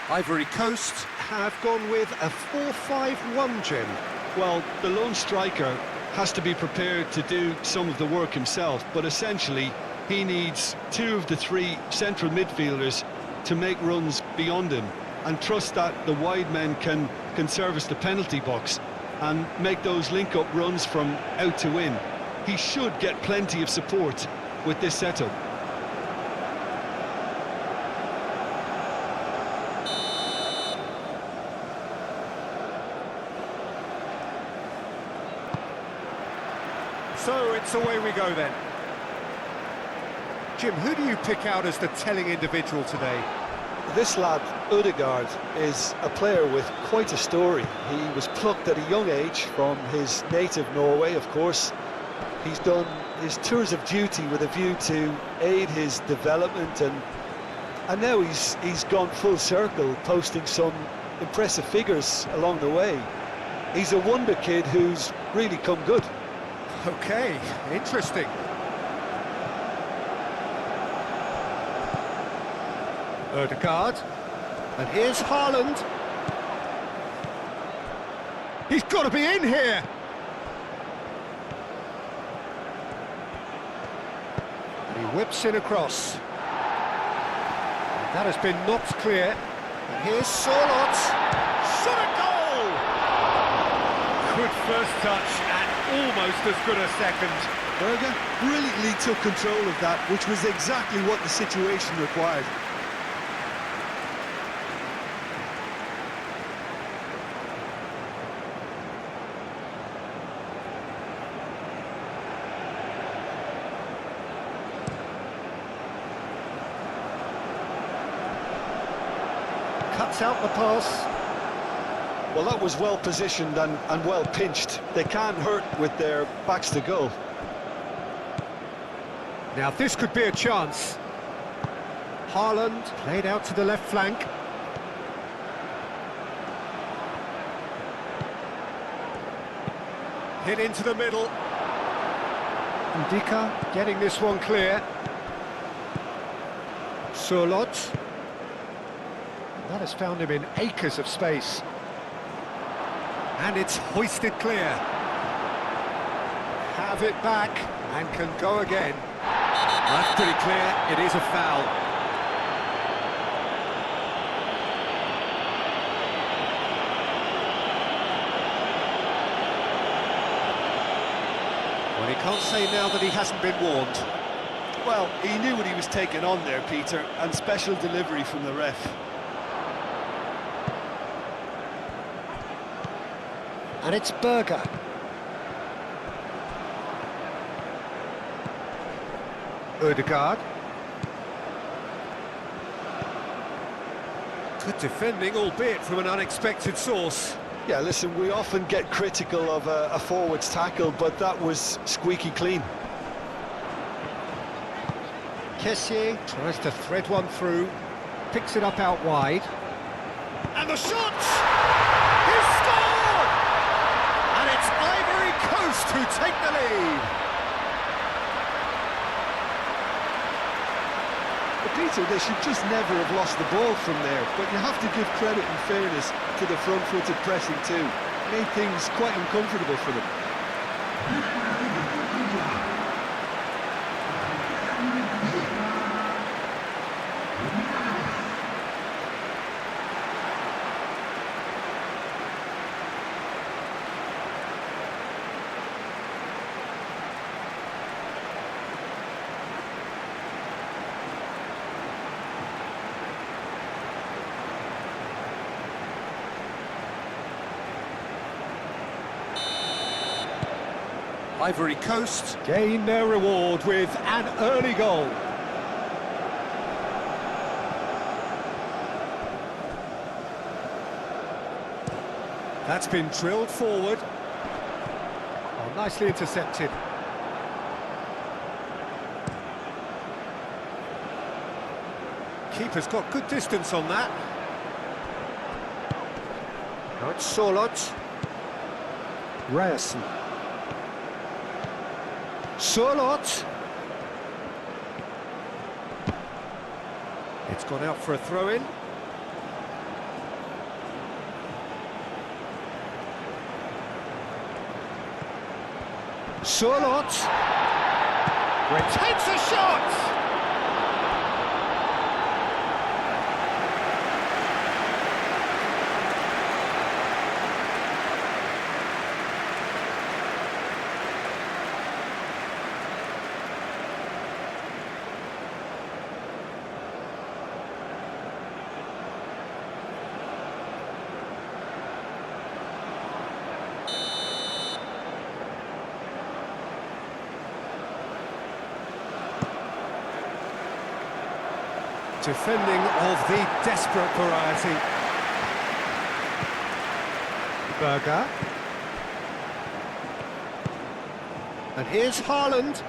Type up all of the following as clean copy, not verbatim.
Ivory Coast have gone with a 4-5-1, Jim. Well, the lone striker has to be prepared to do some of the work himself, but essentially he needs two of the three central midfielders to make runs beyond him and trust that the wide men can service the penalty box and make those link-up runs from out to in. He should get plenty of support with this setup. So it's away we go then. Jim, who do you pick out as the telling individual today? This lad, Ødegaard, is a player with quite a story. He was plucked at a young age from his native Norway, of course. He's done his tours of duty with a view to aid his development, and now he's gone full circle, posting some impressive figures along the way. He's a wonder kid who's really come good. Okay, interesting. Ødegaard, and here's Haaland. He's got to be in here! And he whips in across. And that has been knocked clear. And here's Sorlot. Shot a goal! Good first touch and almost as good a second. Berger brilliantly took control of that, which was exactly what the situation required. Cuts out the pass. Well, that was well positioned and well pinched. They can't hurt with their backs to goal. Now this could be a chance. Haaland played out to the left flank. Hit into the middle. Ndika getting this one clear. Sorlot. That has found him in acres of space. And it's hoisted clear. Have it back and can go again. That's pretty clear, it is a foul. Well, he can't say now that he hasn't been warned. Well, he knew what he was taking on there, Peter, and special delivery from the ref. And it's Berger. Ødegaard. Good defending, albeit from an unexpected source. Yeah, listen, we often get critical of a forward's tackle, but that was squeaky clean. Kessié tries to thread one through, picks it up out wide. And the shot! He's scored! And it's Ivory Coast who take the lead. Peter, they should just never have lost the ball from there, but you have to give credit and fairness to the front-footed pressing too. Made things quite uncomfortable for them. Ivory Coast Gain their reward with an early goal. That's been drilled forward. Oh, nicely intercepted. Keeper's got good distance on that. Now it's Sorlot. Ryerson. Sorlot. It's gone out for a throw-in. Surlot. Takes a shot! Defending of the desperate variety. Berger. And here's Haaland.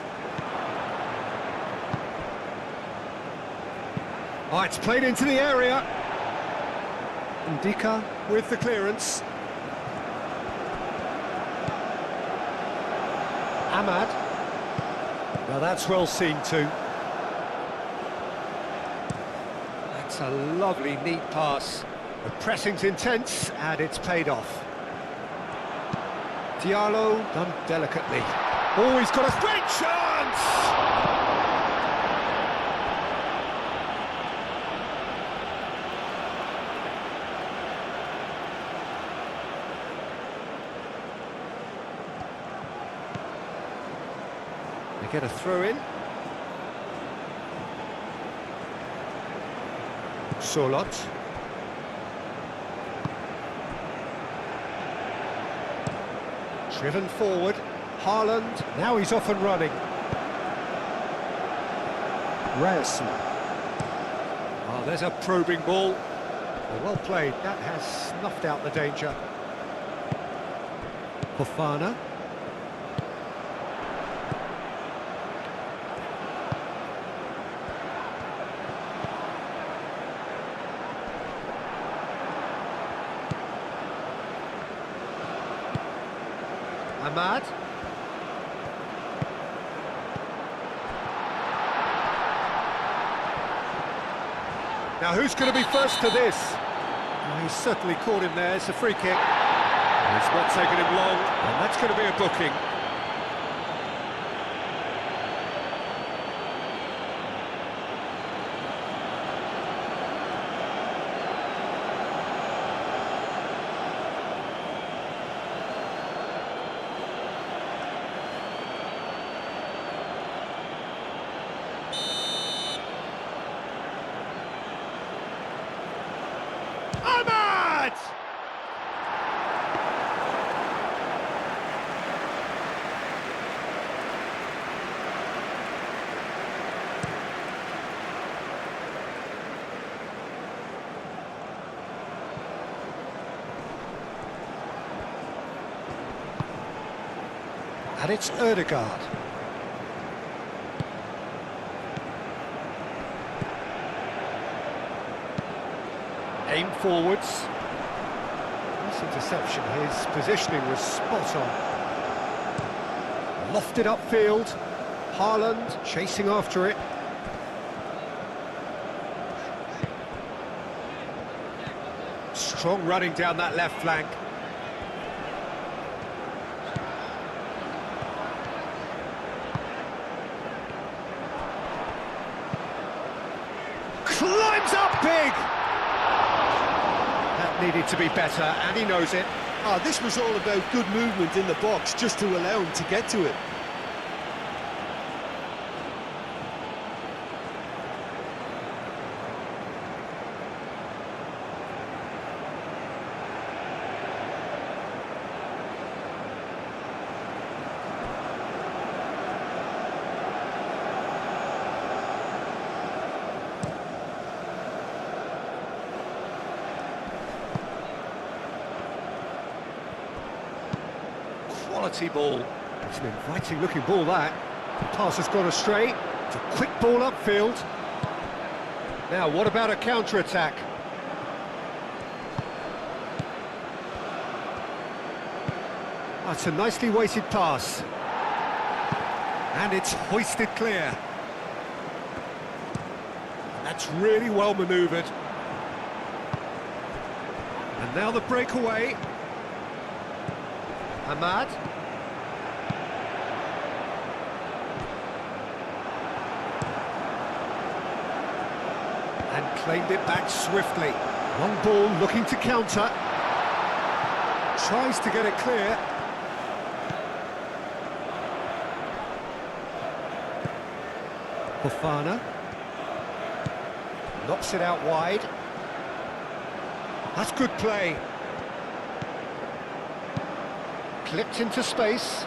Oh, it's played into the area. Ndika with the clearance. Ahmad. Now that's well seen too. That's a lovely, neat pass. The pressing's intense, and it's paid off. Diallo done delicately. Oh, he's got a great chance! They get a throw in. Surlot. Driven forward. Haaland. Now he's off and running. Ryerson. Oh, there's a probing ball. Well played. That has snuffed out the danger. Fofana. Ahmad. Now who's going to be first to this? Oh, he's certainly caught him there. It's a free kick. It's not taken him long, and that's going to be a booking. Ahmad! And it's Ødegaard. Aim forwards. This interception, his positioning was spot on. Lofted upfield. Haaland chasing after it. Strong running down that left flank. Climbs up big! Needed to be better, and he knows it. This was all about good movement in the box, just to allow him to get to it. Quality ball. It's an inviting looking ball, that. The pass has gone astray. It's a quick ball upfield. Now, what about a counter-attack? That's a nicely weighted pass. And it's hoisted clear. That's really well manoeuvred. And now the breakaway. Ahmad. And claimed it back swiftly. Long ball looking to counter. Tries to get it clear. Fofana. Knocks it out wide. That's good play. Clipped into space.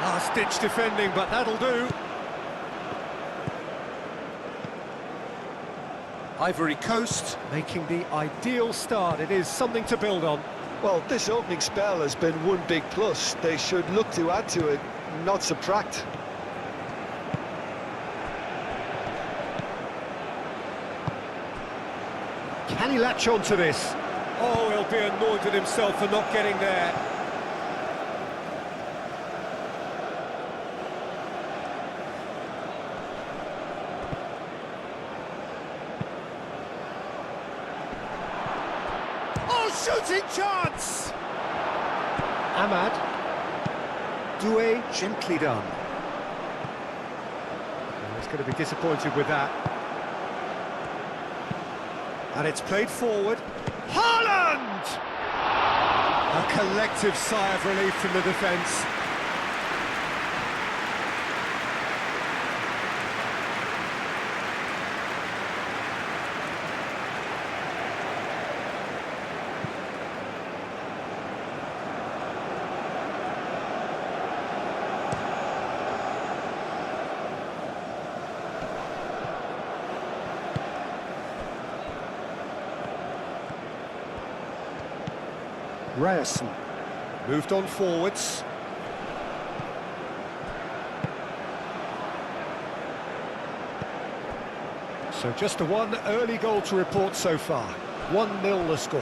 Last-ditch defending, but that'll do. Ivory Coast. Making the ideal start. It is something to build on. Well, this opening spell has been one big plus. They should look to add to it, not subtract. Can he latch on to this? Oh, he'll be annoyed with himself for not getting there. Oh, shooting chance! Ahmad. Doué, gently done. Oh, he's going to be disappointed with that. And it's played forward. Haaland! A collective sigh of relief from the defence. Ryerson moved on forwards. So just one early goal to report so far. 1-0 the score.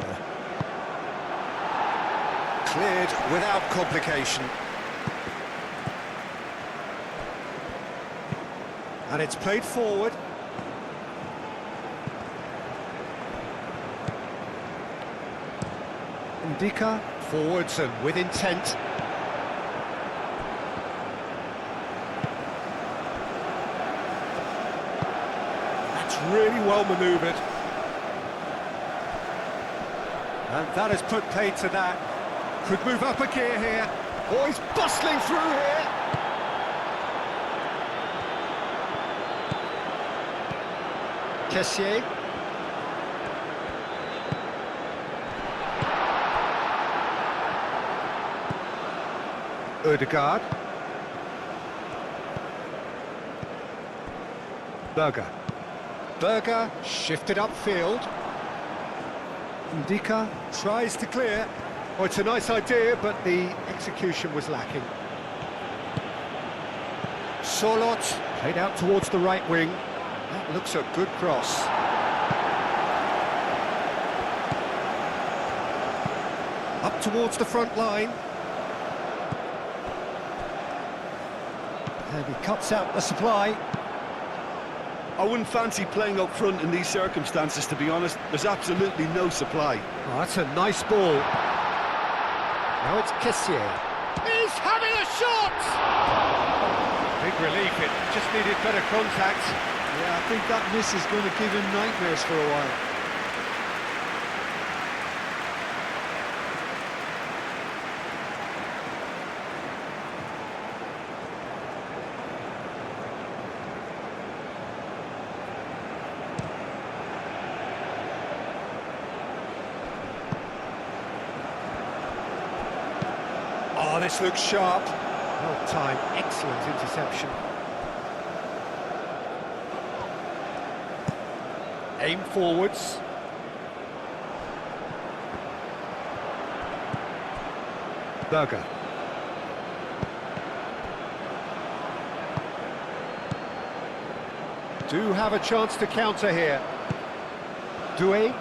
Cleared without complication. And it's played forward. Ndika, forwards and with intent. That's really well manoeuvred. And that has put paid to that. Could move up a gear here. Oh, he's bustling through here. Kessié. Ødegaard. Berger. Berger shifted upfield. Ndika tries to clear. Oh, it's a nice idea, but the execution was lacking. Solot played out towards the right wing. That looks a good cross. Up towards the front line. And he cuts out the supply. I wouldn't fancy playing up front in these circumstances, to be honest. There's absolutely no supply. Oh, that's a nice ball. Now it's Kessié. He's having a shot! Big relief, it just needed better contact. Yeah, I think that miss is going to give him nightmares for a while. Oh, this looks sharp. Well timed, excellent interception. Aim forwards. Berger. Do have a chance to counter here. Doué.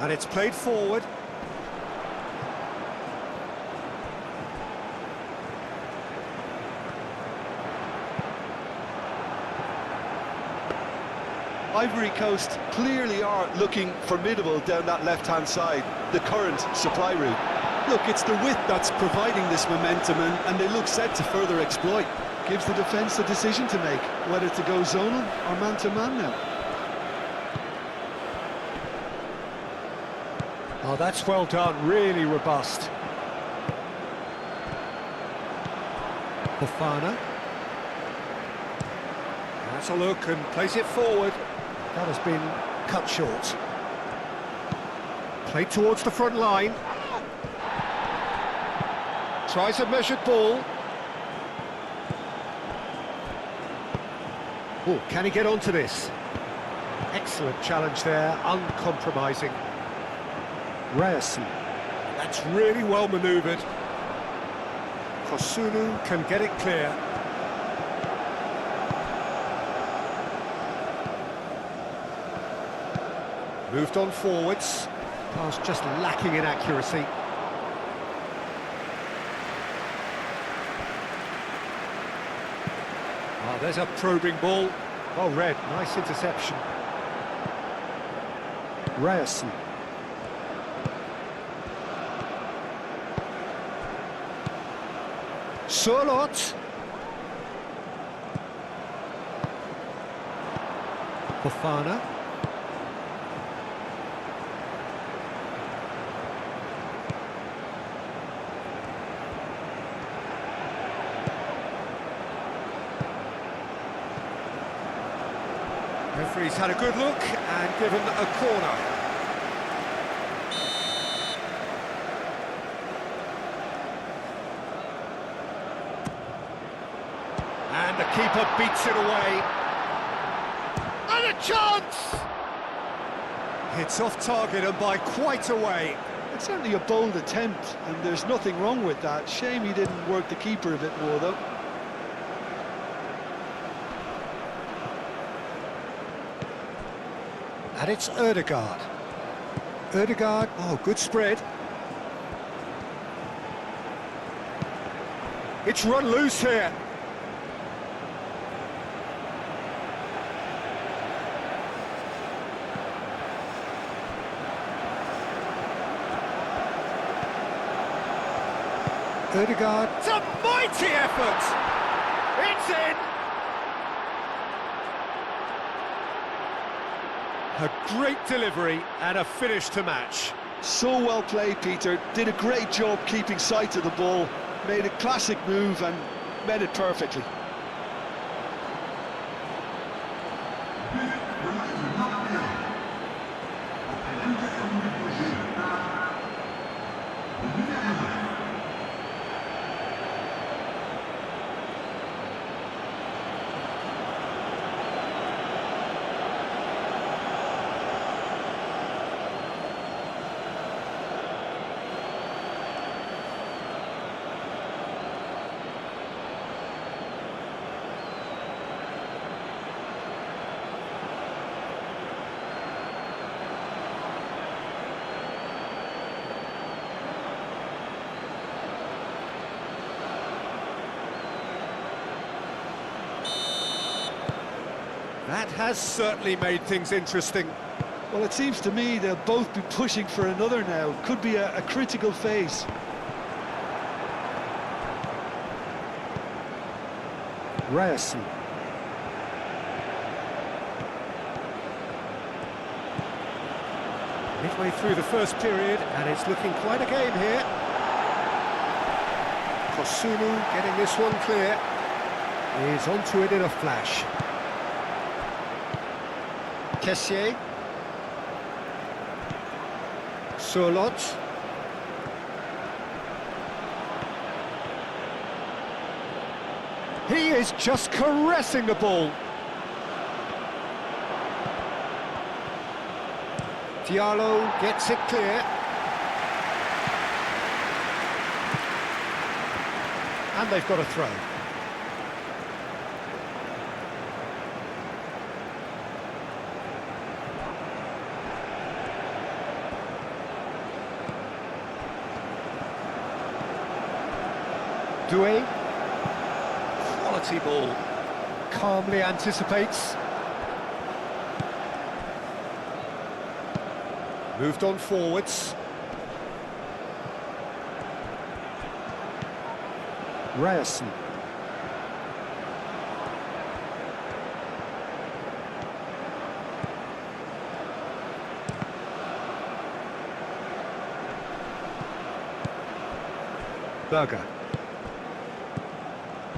And it's played forward. Ivory Coast clearly are looking formidable down that left-hand side, the current supply route. Look, it's the width that's providing this momentum, and they look set to further exploit. Gives the defence a decision to make, whether to go zonal or man-to-man now. Oh, that's well done, really robust. Fofana. That's a look and plays it forward. That has been cut short. Played towards the front line. Tries a measured ball. Oh, can he get onto this? Excellent challenge there, uncompromising. Ryerson. That's really well manoeuvred. Kosunu can get it clear. Moved on forwards. Pass just lacking in accuracy. Oh, there's a probing ball. Well read, nice interception. Ryerson. Surlot. Fofana. Referee's had a good look and given a corner. And the keeper beats it away. And a chance! It's off target and by quite a way. It's certainly a bold attempt, and there's nothing wrong with that. Shame he didn't work the keeper a bit more, though. And it's Ødegaard. Ødegaard, oh, good spread. It's run loose here. Ødegaard. It's a mighty effort! It's in! A great delivery and a finish to match. So well played, Peter. Did a great job keeping sight of the ball. Made a classic move and met it perfectly. That has certainly made things interesting. Well, it seems to me they'll both be pushing for another now. Could be a critical phase. Ryerson. Midway through the first period, and it's looking quite a game here. Kosunu getting this one clear. He's onto it in a flash. Kessier. Surlot. He is just caressing the ball. Diallo gets it clear. And they've got a throw. Doué. Quality ball. Calmly anticipates. Moved on forwards. Ryerson. Berger.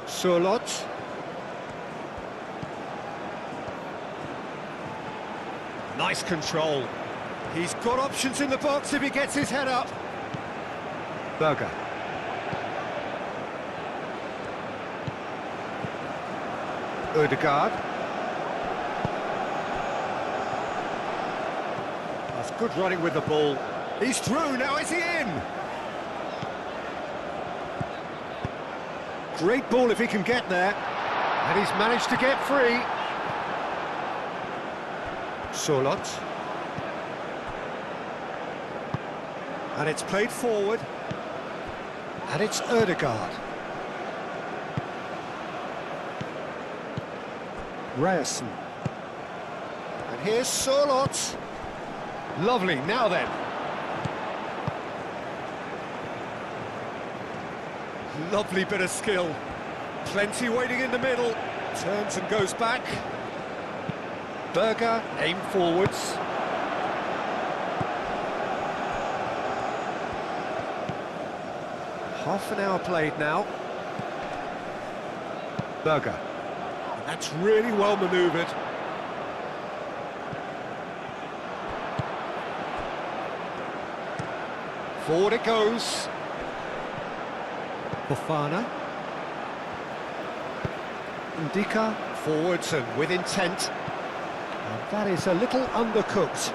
Surlot. Nice control. He's got options in the box if he gets his head up. Berger. Ødegaard. That's good running with the ball. He's through, now is he in? Great ball if he can get there. And he's managed to get free. Surlot. And it's played forward. And it's Ødegaard. Ryerson. And here's Surlot. Lovely, now then. Lovely bit of skill. Plenty waiting in the middle. Turns and goes back. Berger, aim forwards. Half an hour played now. Berger. And that's really well manoeuvred. Forward it goes. Fofana. Ndika, forwards and with intent. And that is a little undercooked.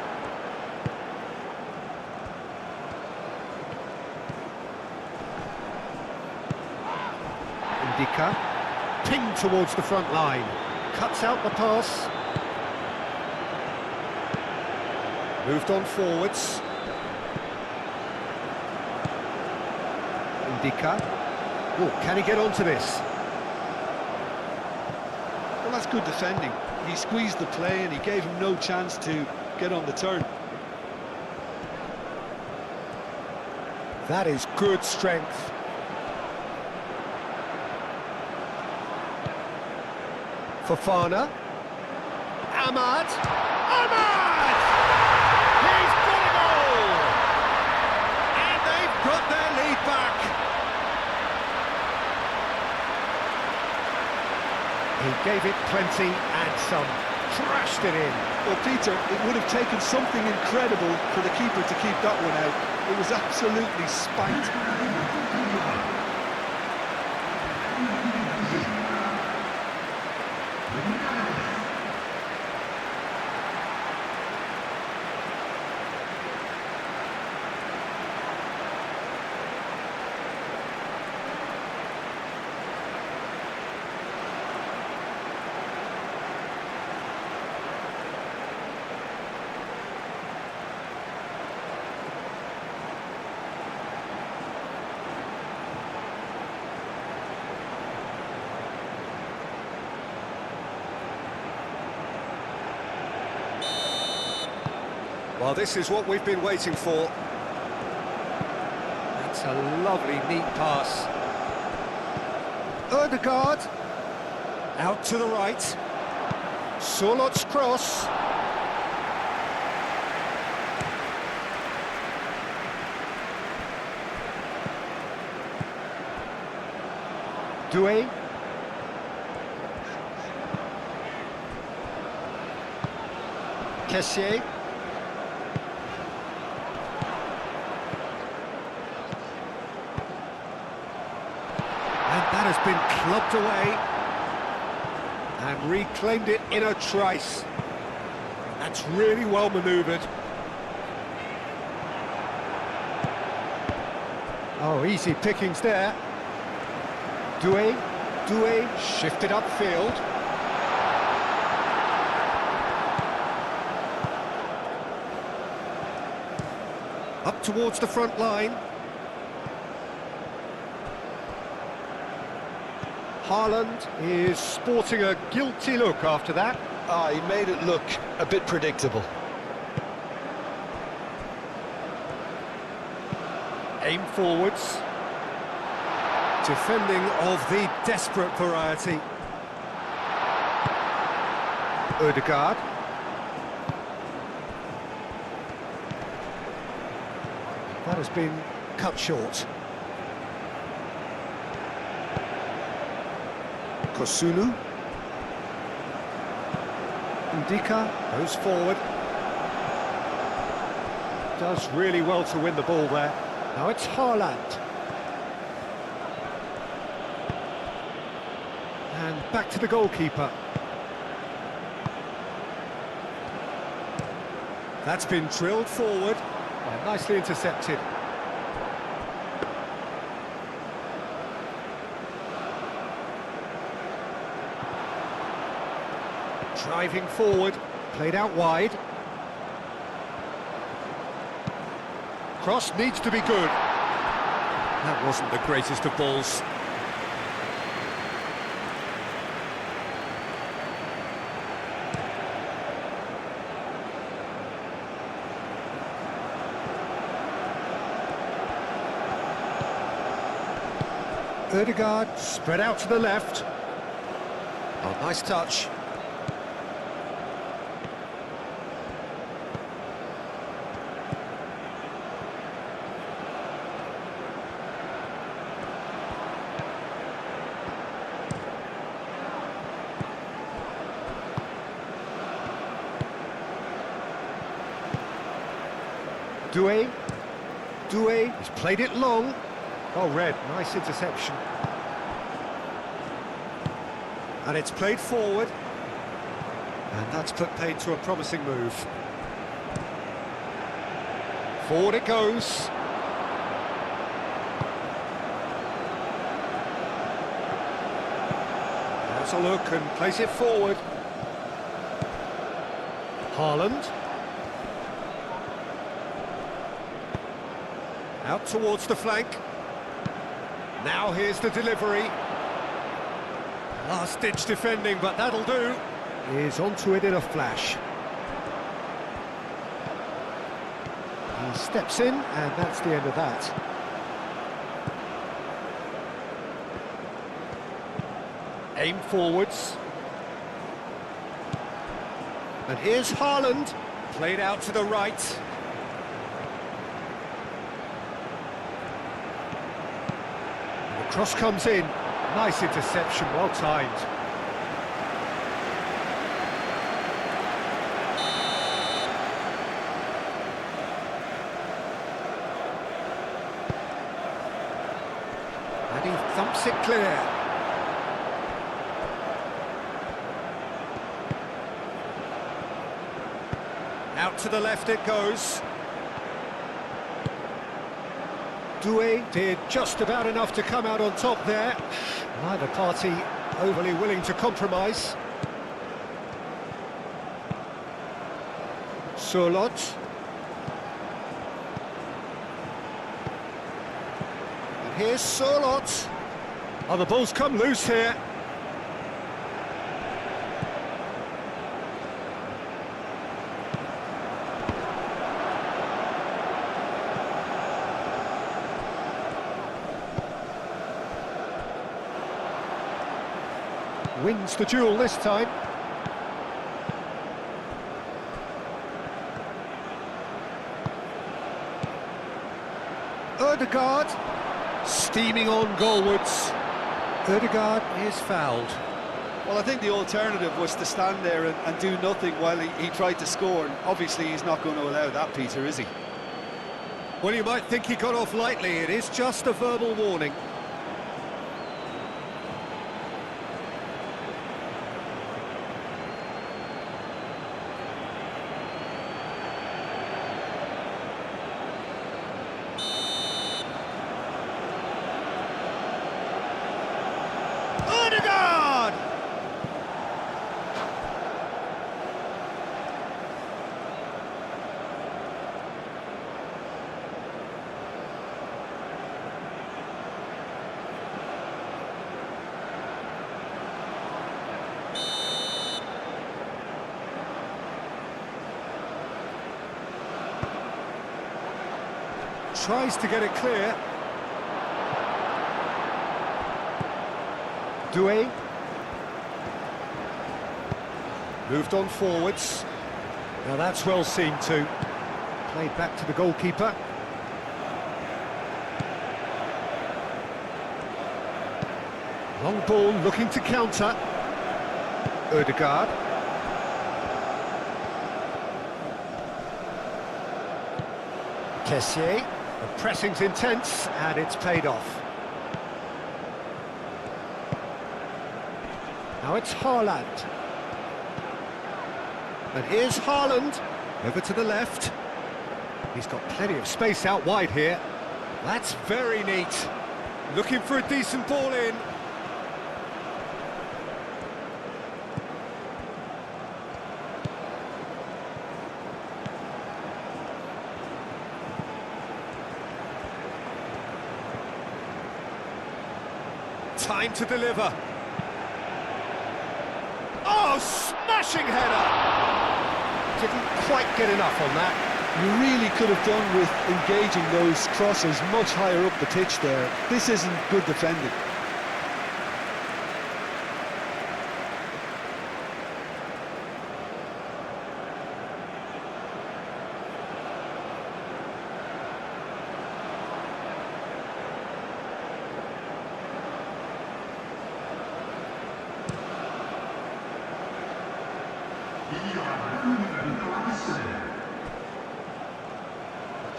Ndika, pinged towards the front line. Cuts out the pass. Moved on forwards. Ndika. Oh, can he get onto this? Well, that's good defending. He squeezed the play and he gave him no chance to get on the turn. That is good strength. Fofana. Ahmad. Ahmad! He's got a goal! And they've got their lead back. He gave it plenty and some. Crashed it in. Well, Peter, it would have taken something incredible for the keeper to keep that one out. It was absolutely spanked. Well, this is what we've been waiting for. That's a lovely, neat pass. Ødegaard. Out to the right. Surlot's cross. Doué. Kessié. That has been clubbed away and reclaimed it in a trice. That's really well manoeuvred. Oh, easy pickings there. Doué shifted upfield. Up towards the front line. Haaland is sporting a guilty look after that. He made it look a bit predictable. Aim forwards. Defending of the desperate variety. Ødegaard. That has been cut short. Kosunu. Ndika goes forward. Does really well to win the ball there. Now it's Haaland. And back to the goalkeeper. That's been drilled forward and nicely intercepted. Driving forward, played out wide. Cross needs to be good. That wasn't the greatest of balls. Ødegaard spread out to the left. Oh, nice touch. Doué, he's played it long. Oh, Red, nice interception. And it's played forward. And that's put paid to a promising move. Forward it goes. Has a look and plays it forward. Haaland. Out towards the flank. Now here's the delivery. Last-ditch defending, but that'll do. He's onto it in a flash. He steps in, and that's the end of that. Aim forwards. And here's Haaland. Played out to the right. Cross comes in. Nice interception, well timed. And he thumps it clear. Out to the left it goes. Doué did just about enough to come out on top there. Neither party overly willing to compromise. Sørloth. And here's Sørloth. Oh, the ball's come loose here. Wins the duel this time. Ødegaard, steaming on goalwards. Ødegaard is fouled. Well, I think the alternative was to stand there and do nothing while he tried to score. And obviously, he's not going to allow that, Peter, is he? Well, you might think he got off lightly. It is just a verbal warning. Tries to get it clear. Doué. Moved on forwards. Now that's well seen too. Played back to the goalkeeper. Long ball looking to counter. Ødegaard. Kessié. The pressing's intense and it's paid off. Now it's Haaland. And here's Haaland. Over to the left. He's got plenty of space out wide here. That's very neat. Looking for a decent ball in. Time to deliver. Oh, smashing header! Didn't quite get enough on that. You really could have done with engaging those crosses much higher up the pitch there. This isn't good defending.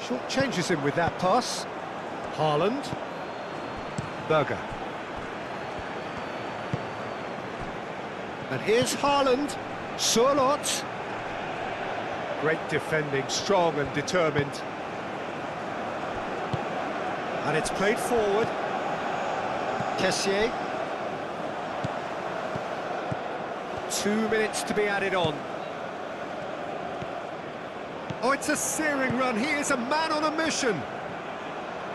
Short changes him with that pass. Haaland. Berger. And here's Haaland. Sørloth. Great defending, strong and determined. And it's played forward. Kessié. 2 minutes to be added on. Oh, it's a searing run. He is a man on a mission.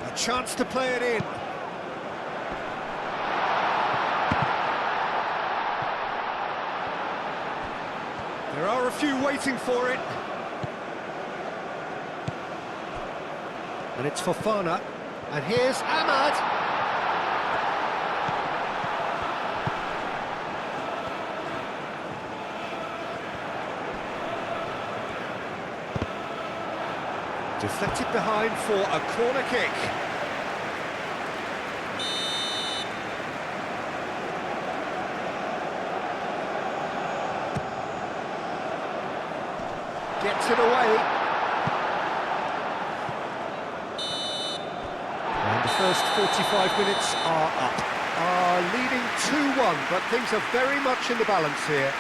A chance to play it in. There are a few waiting for it. And it's Fofana. And here's Ahmad. Deflected behind for a corner kick. Gets it away. And the first 45 minutes are up. Are leading 2-1, but things are very much in the balance here.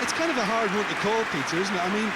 It's kind of a hard one to call, Peter, isn't it? I mean,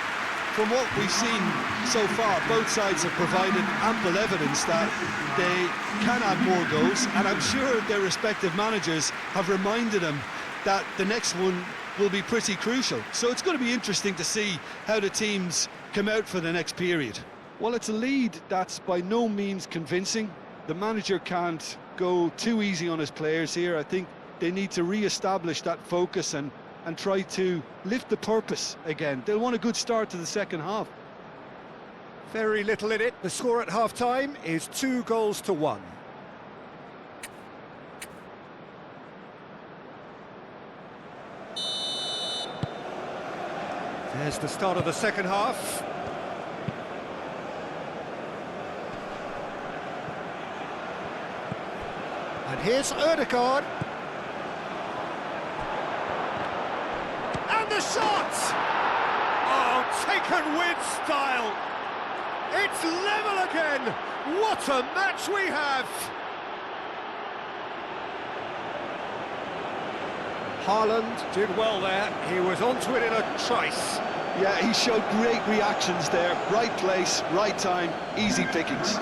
from what we've seen so far, both sides have provided ample evidence that they can add more goals, and I'm sure their respective managers have reminded them that the next one will be pretty crucial. So it's going to be interesting to see how the teams come out for the next period. Well, it's a lead that's by no means convincing. The manager can't go too easy on his players here. I think they need to re-establish that focus and try to lift the purpose again. They'll want a good start to the second half. Very little in it. The score at half-time is 2-1. There's the start of the second half. And here's Ødegaard. The shot! Oh, taken with style! It's level again! What a match we have! Haaland did well there. He was onto it in a trice. Yeah, he showed great reactions there. Right place, right time, easy pickings.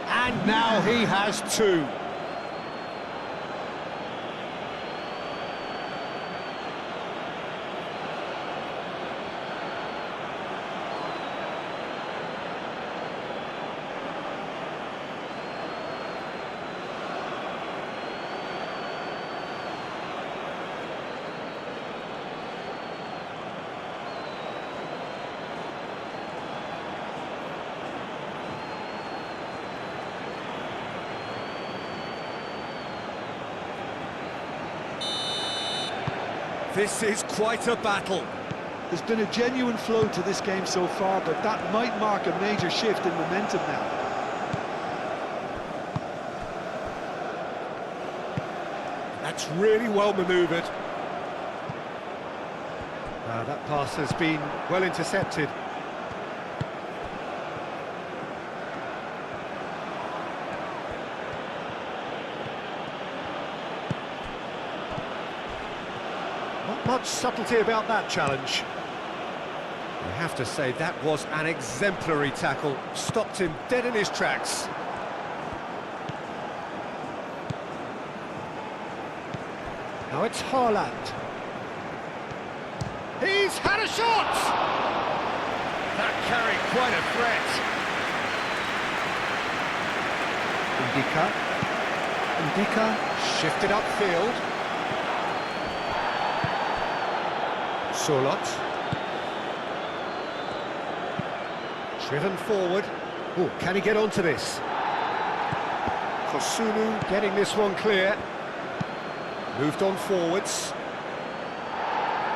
And now he has two. This is quite a battle. There's been a genuine flow to this game so far, but that might mark a major shift in momentum now. That's really well manoeuvred. That pass has been well intercepted. Not much subtlety about that challenge. I have to say that was an exemplary tackle. Stopped him dead in his tracks. Now it's Haaland. He's had a shot! That carried quite a threat. Ndika shifted upfield. Solot. Driven forward. Oh, can he get onto this? Kosunu getting this one clear. Moved on forwards.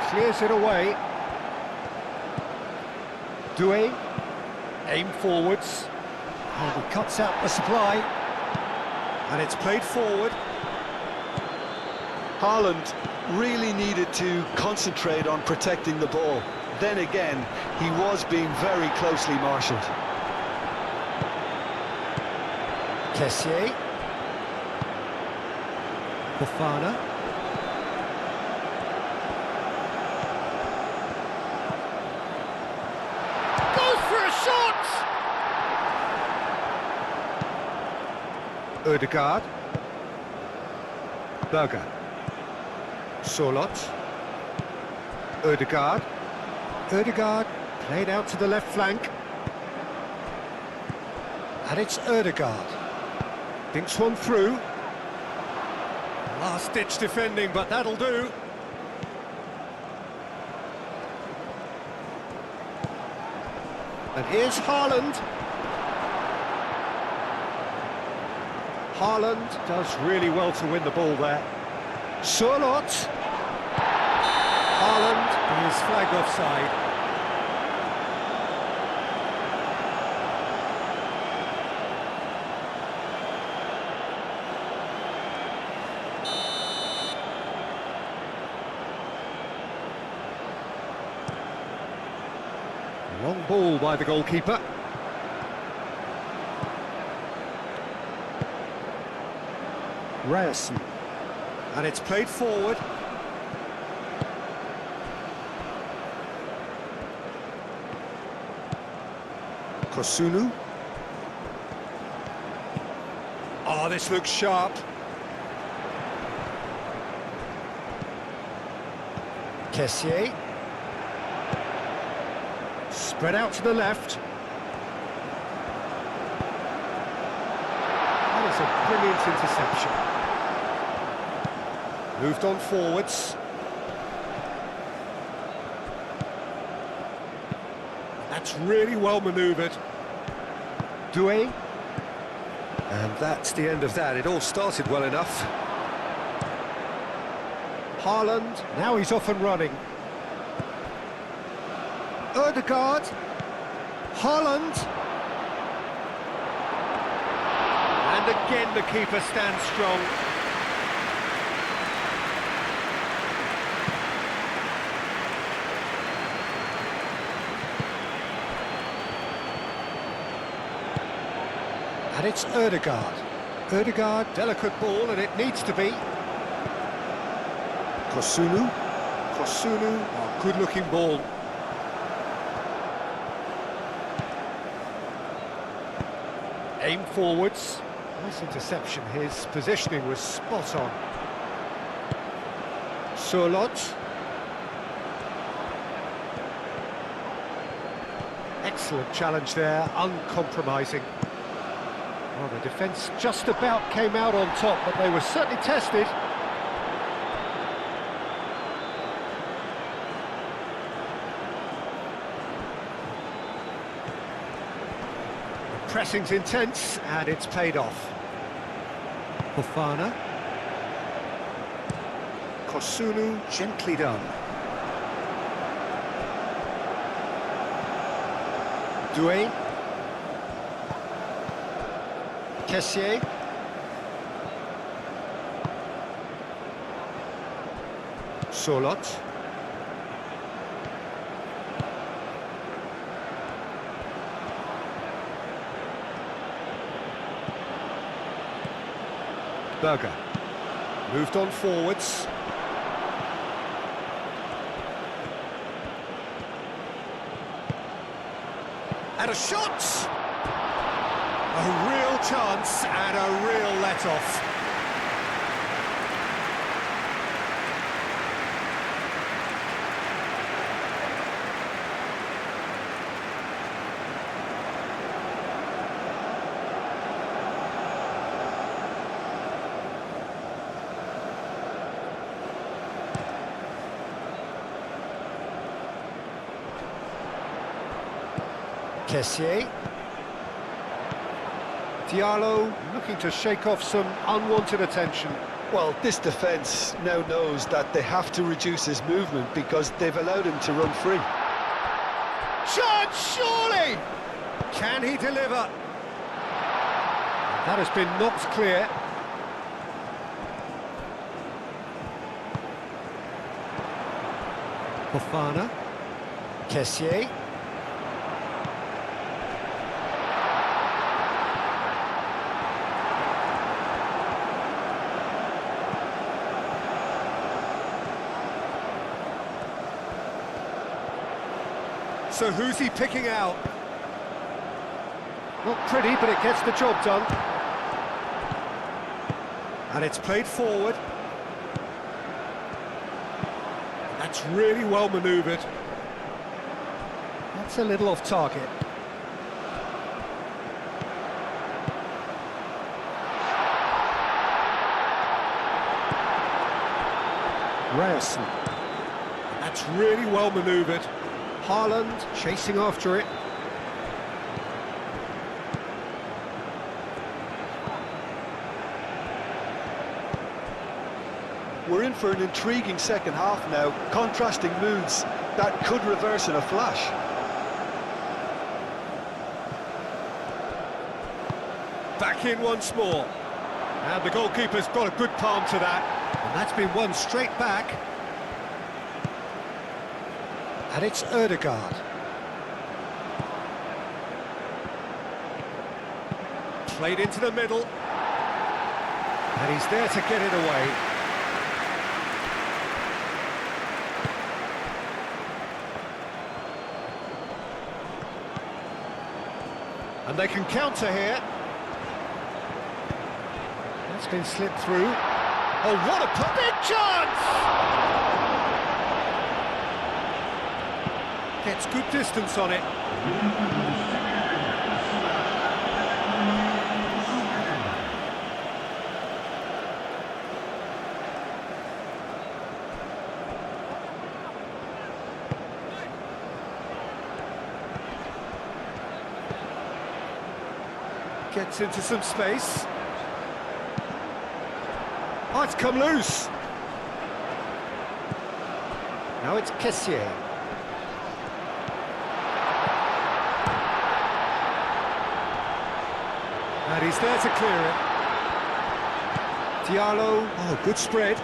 Clears it away. Doué. Aim forwards. And he cuts out the supply. And it's played forward. Haaland really needed to concentrate on protecting the ball. Then again, he was being very closely marshalled. Kessié. Fofana. Goes for a shot! Ødegaard. Berger. Solot. Ødegaard. Ødegaard played out to the left flank. And it's Ødegaard. Thinks one through. Last-ditch defending, but that'll do. And here's Haaland. Haaland does really well to win the ball there. Solot. Haaland is flagged offside. Long ball by the goalkeeper. Ryerson. And it's played forward. Kosunu. Oh, this looks sharp. Kessié. Spread out to the left. That is a brilliant interception. Moved on forwards. That's really well manoeuvred. Doué. And that's the end of that. It all started well enough. Haaland. Now he's off and running. Ødegaard. Haaland. And again the keeper stands strong. And it's Ødegaard. Ødegaard, delicate ball, and it needs to be. Kosunu. Kosunu, oh, good-looking ball. Aim forwards. Nice interception. His positioning was spot on. Solot. Excellent challenge there, uncompromising. Well, the defence just about came out on top, but they were certainly tested. The pressing's intense, and it's paid off. Fofana. Kosunu, gently done. Doué. Kessié. Solot. Berger. Moved on forwards. And a shot! A real chance and a real let-off. Kessié. Diallo looking to shake off some unwanted attention. Well, this defence now knows that they have to reduce his movement because they've allowed him to run free. Shot, surely! Can he deliver? That has been knocked clear. Fofana. Kessié. So who's he picking out? Not pretty, but it gets the job done. And it's played forward. That's really well manoeuvred. That's a little off target. Ryerson. That's really well manoeuvred. Haaland chasing after it. We're in for an intriguing second half now, contrasting moods that could reverse in a flash. Back in once more. And the goalkeeper's got a good palm to that. And that's been won straight back. And it's Ødegaard. Played into the middle. And he's there to get it away. And they can counter here. That's been slipped through. Oh, what a big chance! Gets good distance on it. Gets into some space. Oh, it's come loose. Now it's Kessié. And he's there to clear it. Diallo, oh, good spread.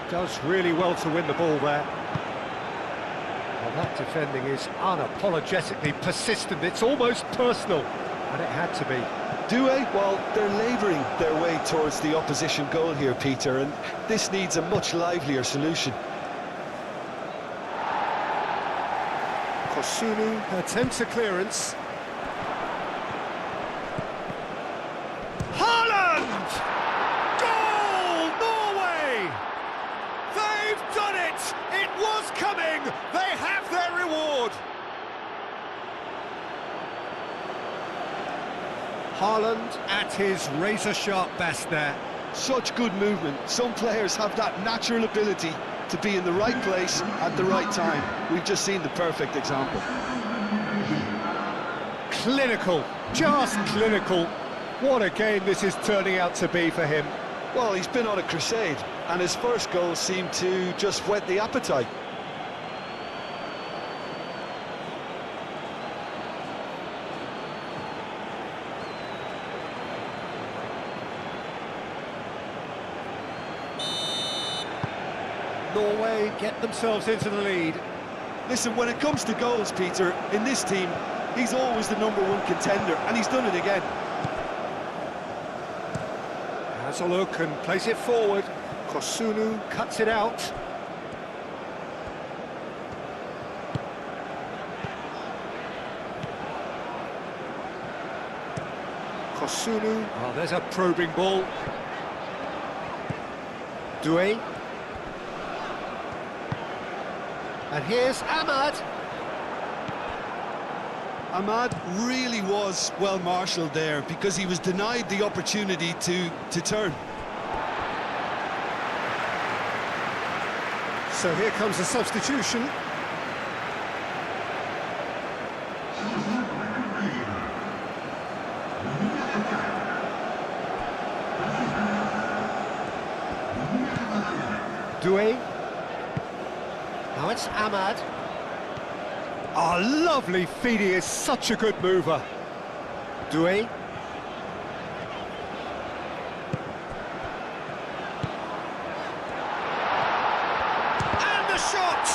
Does really well to win the ball there. Well, that defending is unapologetically persistent. It's almost personal, and it had to be. Doué, well, they're labouring their way towards the opposition goal here, Peter, and this needs a much livelier solution. Kosunu attempts a clearance. Haaland! Goal, Norway! They've done it! It was coming! They have their reward! Haaland at his razor-sharp best there. Such good movement. Some players have that natural ability to be in the right place at the right time. We've just seen the perfect example. Clinical, just clinical. What a game this is turning out to be for him. Well, he's been on a crusade, and his first goal seemed to just whet the appetite. Norway get themselves into the lead. Listen, when it comes to goals, Peter, in this team, he's always the #1 contender, and he's done it again. Has a look and plays it forward. Kosunu cuts it out. Kosunu. Oh, there's a probing ball. Doué. And here's Ahmad. Ahmad really was well marshalled there because he was denied the opportunity to turn. So here comes a substitution. Doué. Now it's Ahmad. Oh, lovely feed, he is such a good mover. Doué. And the shot!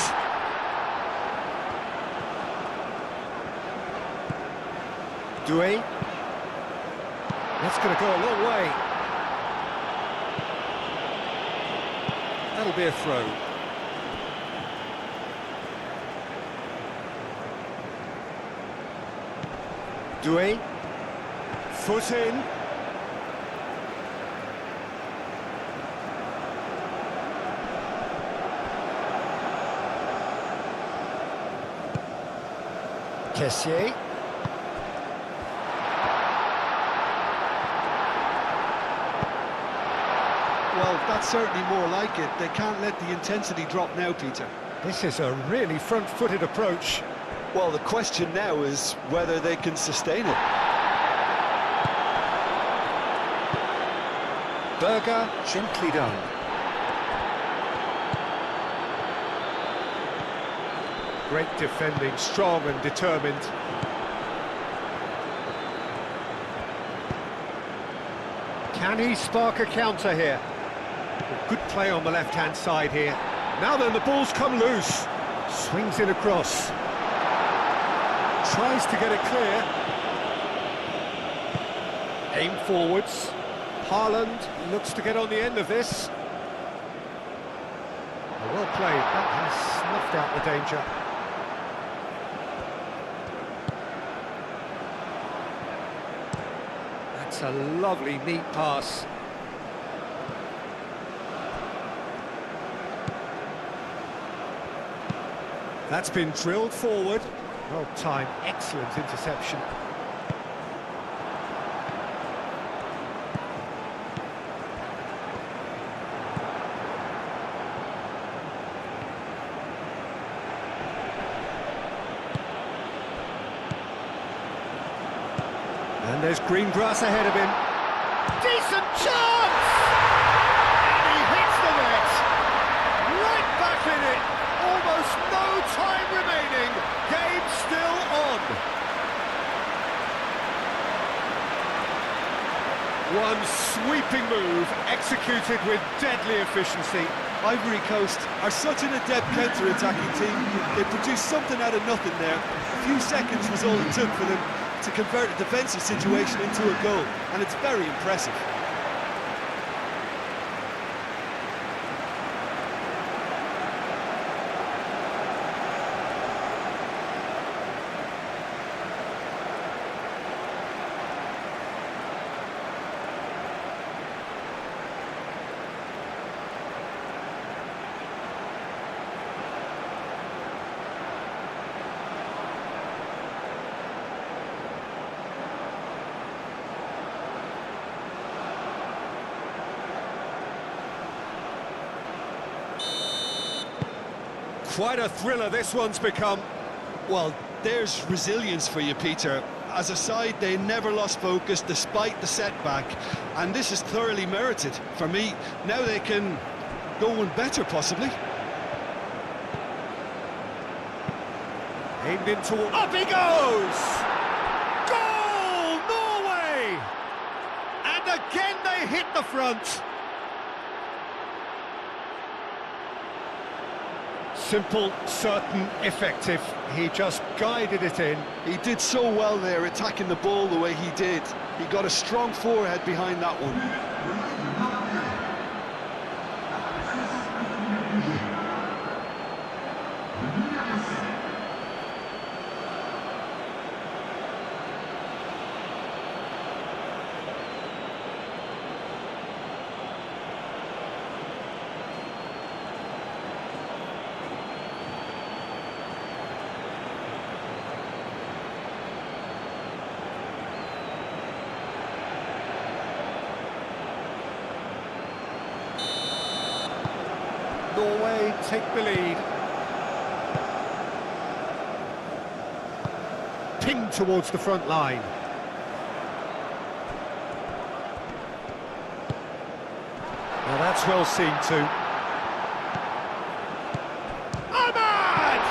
Doué. That's going to go a long way. That'll be a throw. Doué, foot in. Kessié. Well, that's certainly more like it. They can't let the intensity drop now, Peter. This is a really front-footed approach. Well, the question now is whether they can sustain it. Berger, gently done. Great defending, strong and determined. Can he spark a counter here? Good play on the left-hand side here. Now then, the ball's come loose. Swings it across. Tries to get it clear. Aim forwards. Haaland looks to get on the end of this. Well played, that has snuffed out the danger. That's a lovely, neat pass. That's been drilled forward. Well timed, excellent interception. And there's green grass ahead of him. Decent chance! And he hits the net! Right back in it! Almost no time remaining. Game still on. One sweeping move, executed with deadly efficiency. Ivory Coast are such an adept counter-attacking team. They produced something out of nothing there. A few seconds was all it took for them to convert a defensive situation into a goal, and it's very impressive. Quite a thriller this one's become. Well, there's resilience for you, Peter. as a side, they never lost focus despite the setback, and this is thoroughly merited for me. Now they can go one better, possibly. Aimed in toward... Up he goes! Goal, Norway! And again they hit the front. Simple, certain, effective. He just guided it in. He did so well there, attacking the ball the way he did. He got a strong forehead behind that one. Norway take the lead. Pinged towards the front line. Now that's well seen too. Ahmad!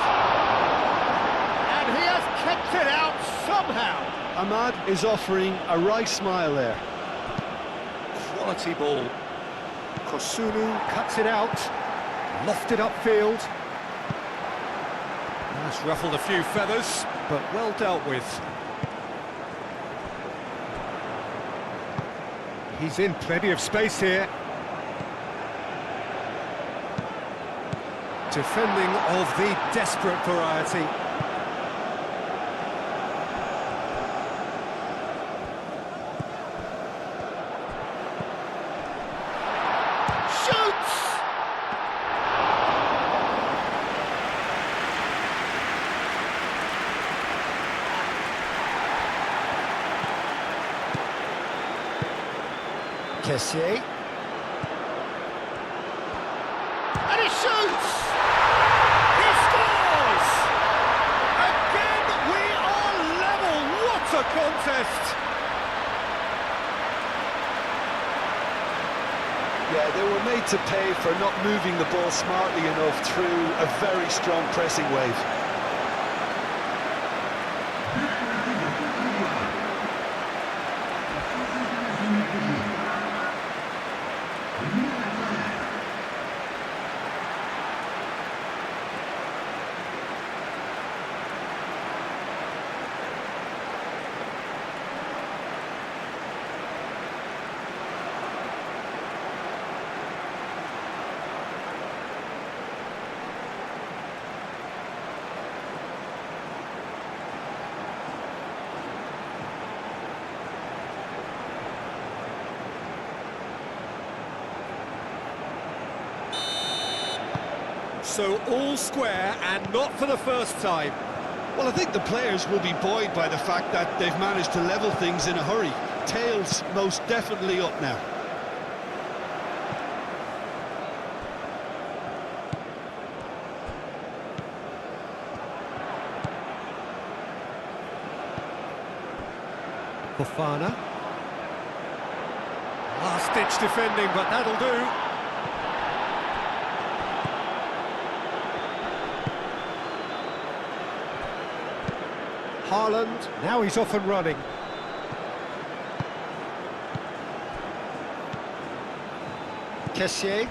And he has kept it out somehow. Ahmad is offering a right smile there. Quality ball. Kosunu cuts it out. Lofted upfield. That's ruffled a few feathers, but well dealt with. He's in plenty of space here. Defending of the desperate variety. Shoots! Kessier. And he shoots! He scores! Again, we are level! What a contest! Yeah, they were made to pay for not moving the ball smartly enough through a very strong pressing wave. So all square, and not for the first time. Well, I think the players will be buoyed by the fact that they've managed to level things in a hurry. Tails most definitely up now. Fofana. Last-ditch defending, but that'll do. Haaland, now he's off and running. Kessier.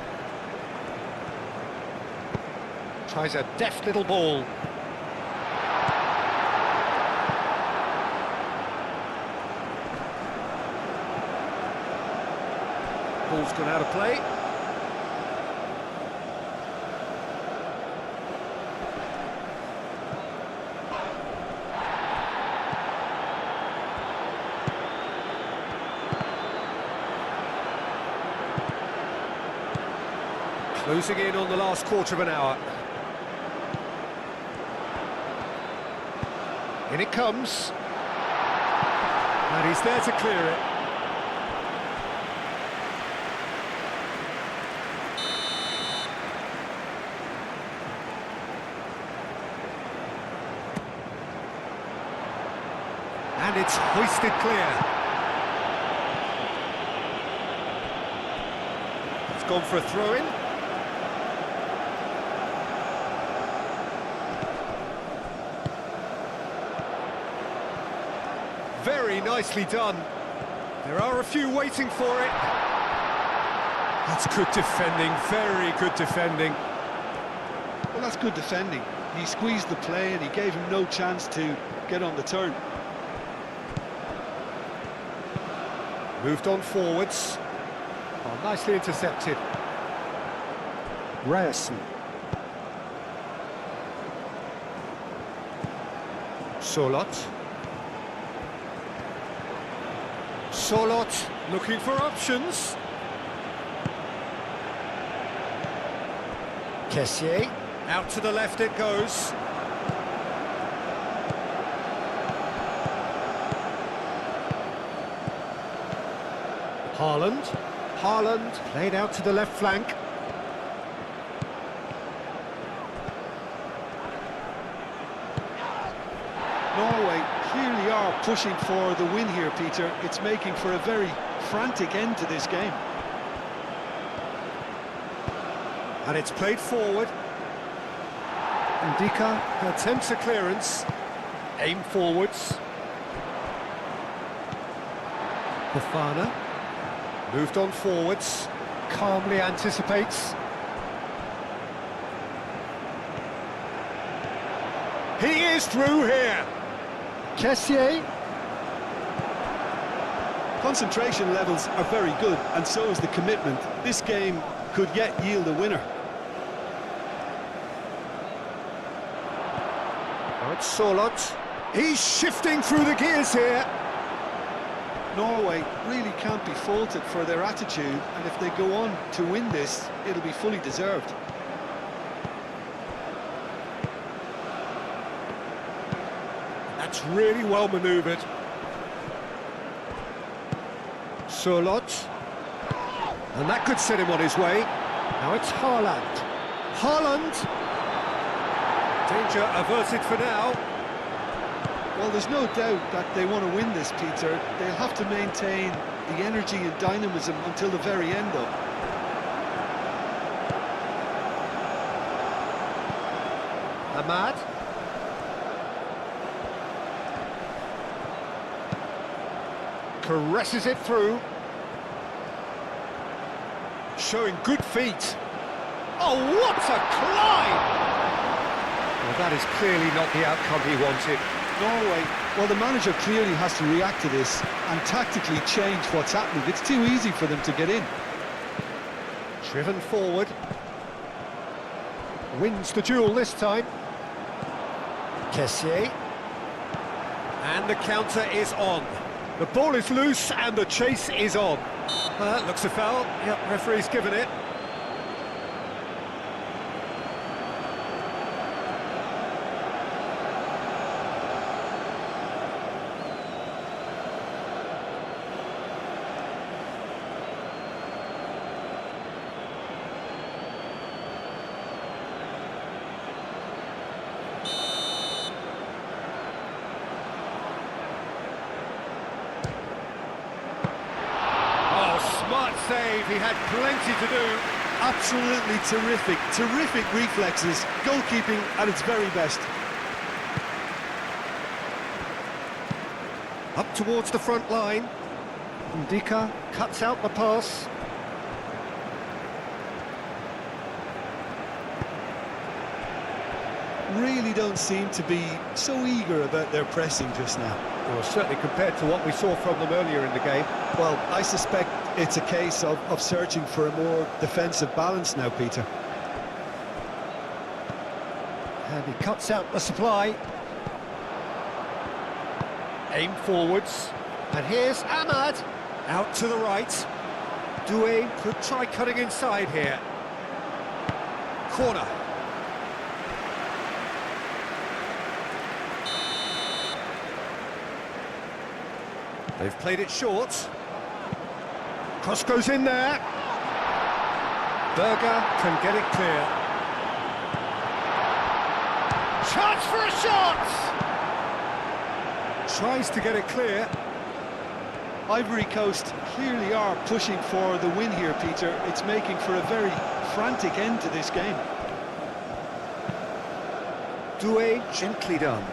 Tries a deft little ball. Ball's gone out of play. Closing in on the last quarter of an hour. In it comes. And he's there to clear it. And It's hoisted clear. It's gone for a throw-in. Very nicely done. There are a few waiting for it. That's good defending, very good defending. Well, that's good defending. He squeezed the play and he gave him no chance to get on the turn. Moved on forwards. Oh, nicely intercepted. Ryerson. Solot. Solot looking for options. Kessié. Out to the left it goes. Haaland. Haaland played out to the left flank. Norway clearly are pushing for the win here, Peter. It's making for a very frantic end to this game. And it's played forward. Ndika attempts a clearance. Aim forwards. Fofana. Moved on forwards. Calmly anticipates. He is through here. Kessié. Concentration levels are very good, and so is the commitment. This game could yet yield a winner. Now it's Solot. He's shifting through the gears here. Norway really can't be faulted for their attitude, and if they go on to win this, it'll be fully deserved. That's really well manoeuvred. Solot. And that could set him on his way. Now it's Haaland. Haaland. Danger averted for now. Well, there's no doubt that they want to win this, Peter. They'll have to maintain the energy and dynamism until the very end, though. Ahmad. Caresses it through. Showing good feet. Oh, what a climb! Well, that is clearly not the outcome he wanted. Norway, well, the manager clearly has to react to this and tactically change what's happening. It's too easy for them to get in. Driven forward. Wins the duel this time. Kessié. And the counter is on. The ball is loose and the chase is on. Looks a foul. Yep, referee's given it. Smart save, he had plenty to do. Absolutely terrific reflexes. Goalkeeping at its very best. Up towards the front line. Ndika cuts out the pass. Really don't seem to be so eager about their pressing just now. Well, certainly compared to what we saw from them earlier in the game. Well, I suspect it's a case of searching for a more defensive balance now, Peter. And he cuts out the supply. Aim forwards. And here's Ahmad. Out to the right. Doué could try cutting inside here. Corner. They've played it short. Cross goes in there. Berger can get it clear. Chance for a shot! Tries to get it clear. Ivory Coast clearly are pushing for the win here, Peter. It's making for a very frantic end to this game. Doué, gently done.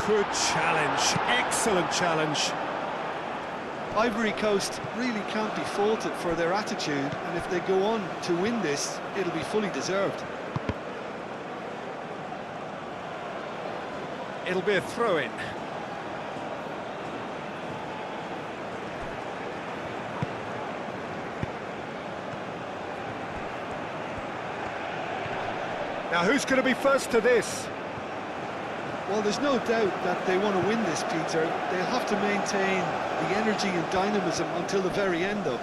Good challenge, excellent challenge. Ivory Coast really can't be faulted for their attitude, and if they go on to win this, it'll be fully deserved. It'll be a throw-in. Now who's going to be first to this? Well, there's no doubt that they want to win this, Peter. They'll have to maintain the energy and dynamism until the very end, though.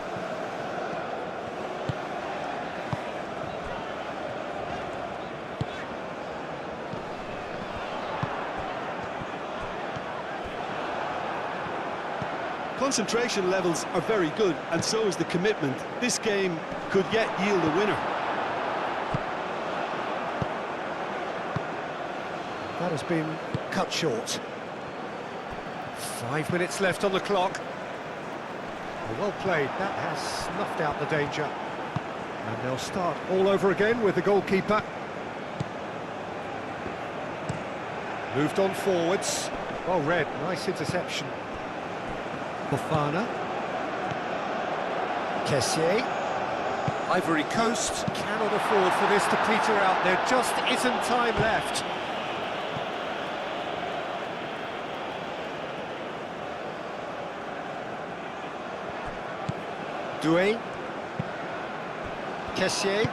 Concentration levels are very good, and so is the commitment. This game could yet yield a winner. That has been cut short. 5 minutes left on the clock. Well played, that has snuffed out the danger. And they'll start all over again with the goalkeeper. Moved on forwards. Well read, nice interception. Bofana. Kessié. Ivory Coast cannot afford for this to peter out. There just isn't time left. Doué. Kessié.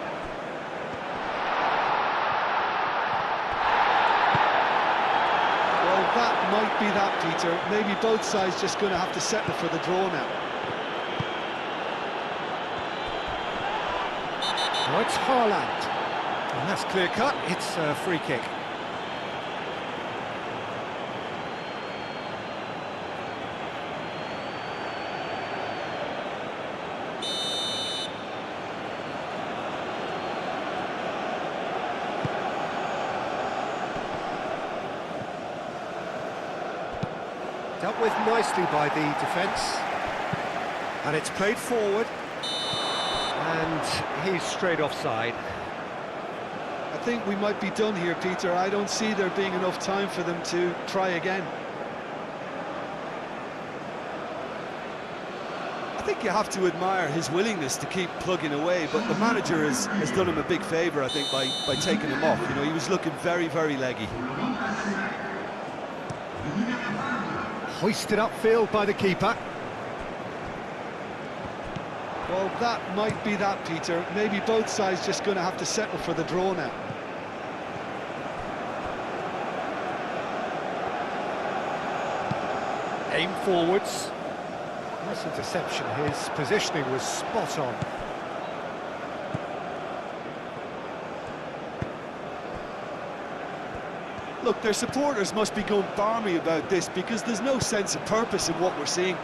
Well, that might be that, Peter. Maybe both sides just going to have to settle for the draw now. Oh, it's Haaland. And that's clear cut. It's a free kick. Dealt with nicely by the defence. And it's played forward. And he's straight offside. I think we might be done here, Peter. I don't see there being enough time for them to try again. I think you have to admire his willingness to keep plugging away, but the manager has done him a big favour, I think, by taking him off. You know, he was looking very, very leggy. Hoisted upfield by the keeper. Well, that might be that, Peter. Maybe both sides just going to have to settle for the draw now. Aim forwards. Nice interception. His positioning was spot on. Look, their supporters must be going balmy about this because there's no sense of purpose in what we're seeing.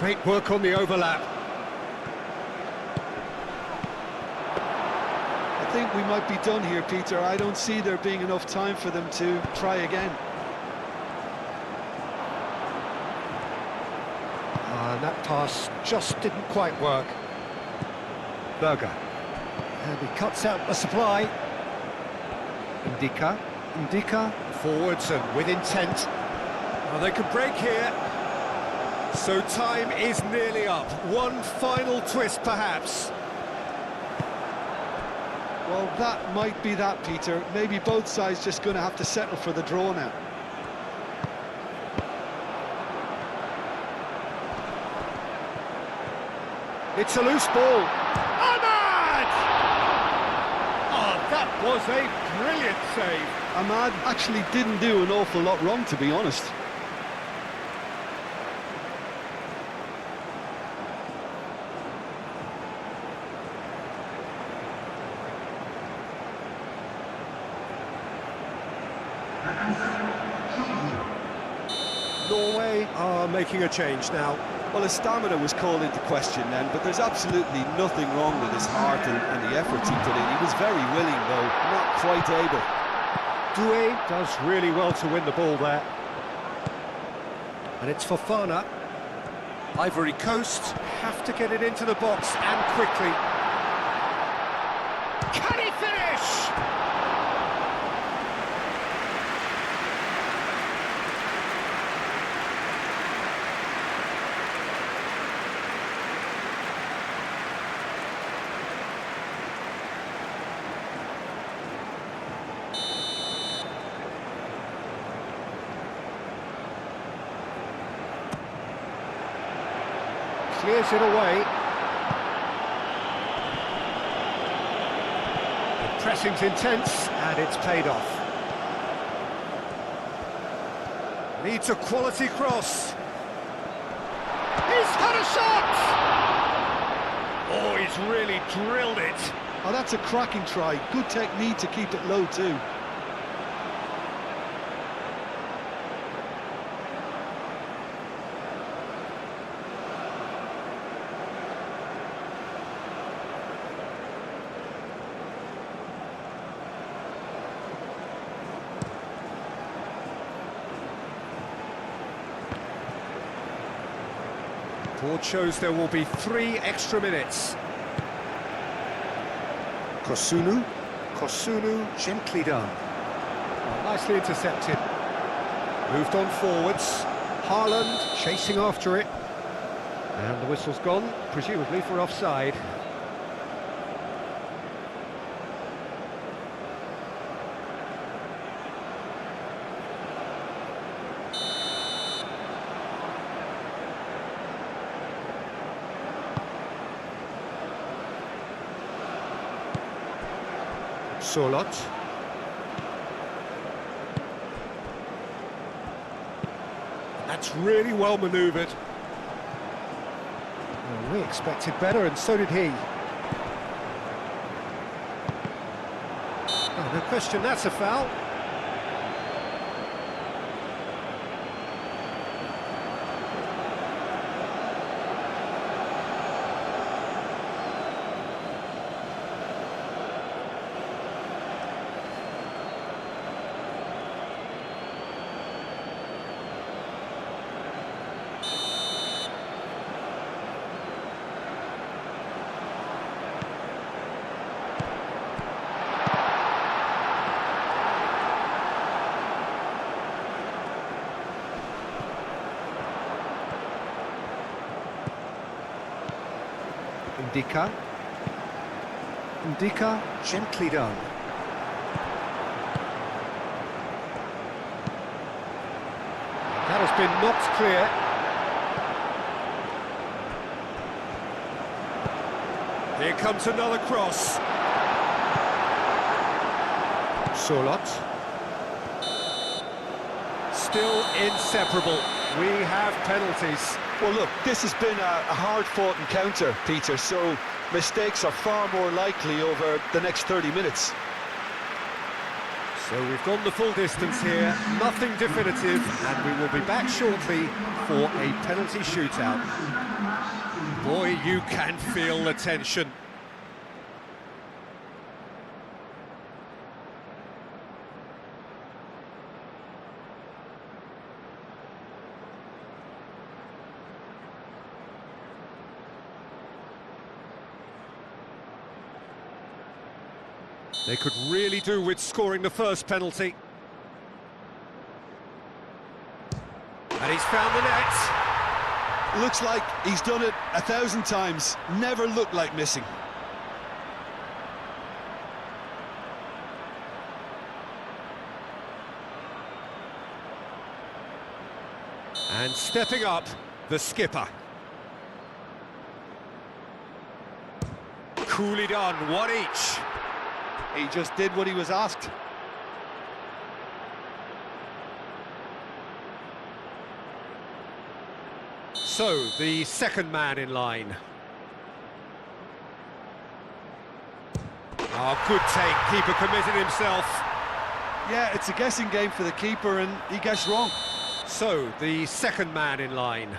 Great work on the overlap. I think we might be done here, Peter. I don't see there being enough time for them to try again. And that pass just didn't quite work. Berger. And he cuts out the supply. Indica. Forwards and with intent. Oh, they could break here. So time is nearly up. One final twist, perhaps. Well, that might be that, Peter. Maybe both sides just going to have to settle for the draw now. It's a loose ball. Ahmad! Oh, that was a brilliant save. Ahmad actually didn't do an awful lot wrong, to be honest. Norway are making a change now. Well, his stamina was called into question then, but there's absolutely nothing wrong with his heart and the efforts he put in. He was very willing, though, not quite able. Doué does really well to win the ball there. And it's Fofana. Ivory Coast have to get it into the box and quickly. Can he finish? Clears it away. The pressing's intense, and it's paid off. Needs a quality cross. He's had a shot! Oh, he's really drilled it. Oh, that's a cracking try. Good technique to keep it low, too. Board shows there will be 3 extra minutes. Kosunu gently done. Well, nicely intercepted. Moved on forwards. Haaland chasing after it. And the whistle's gone, presumably for offside. Solot. That's really well manoeuvred. Well, we expected better, and so did he. Oh, no question, that's a foul. Ndika, gently done. That has been knocked clear. Here comes another cross. Solot. Still inseparable. We have penalties. Well, look, this has been a hard-fought encounter, Peter, so mistakes are far more likely over the next 30 minutes. So we've gone the full distance here, nothing definitive, and we will be back shortly for a penalty shootout. Boy, you can feel the tension. They could really do with scoring the first penalty. And he's found the net. Looks like he's done it 1,000 times. Never looked like missing. And stepping up, the skipper. Coolly done, 1 each. He just did what he was asked. So, the second man in line. Oh, good take, keeper committed himself. Yeah, it's a guessing game for the keeper, and he guessed wrong. So, the second man in line.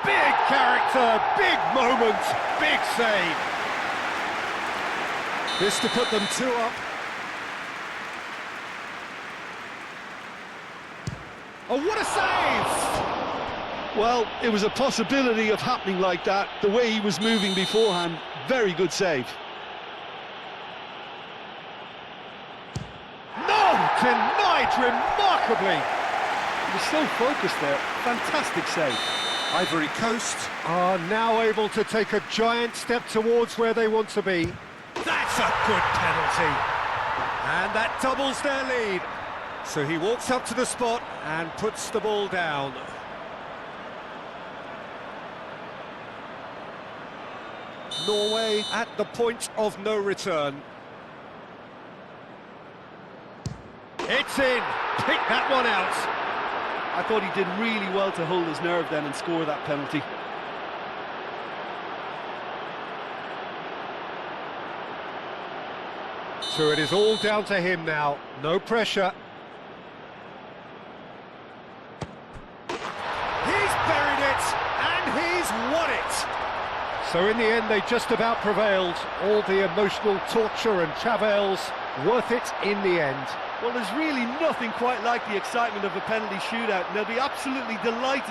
Big character, big moment, big save. This to put them 2 up. Oh, what a save! Well, it was a possibility of happening like that. The way he was moving beforehand, very good save. No! Denied remarkably! He was so focused there. Fantastic save. Ivory Coast are now able to take a giant step towards where they want to be. That's a good penalty. And that doubles their lead. So he walks up to the spot and puts the ball down. Norway at the point of no return. It's in. Pick that one out. I thought he did really well to hold his nerve then and score that penalty. So it is all down to him now. No pressure. He's buried it, and he's won it. So in the end, they just about prevailed. All the emotional torture and travails, worth it in the end. Well, there's really nothing quite like the excitement of a penalty shootout, and they'll be absolutely delighted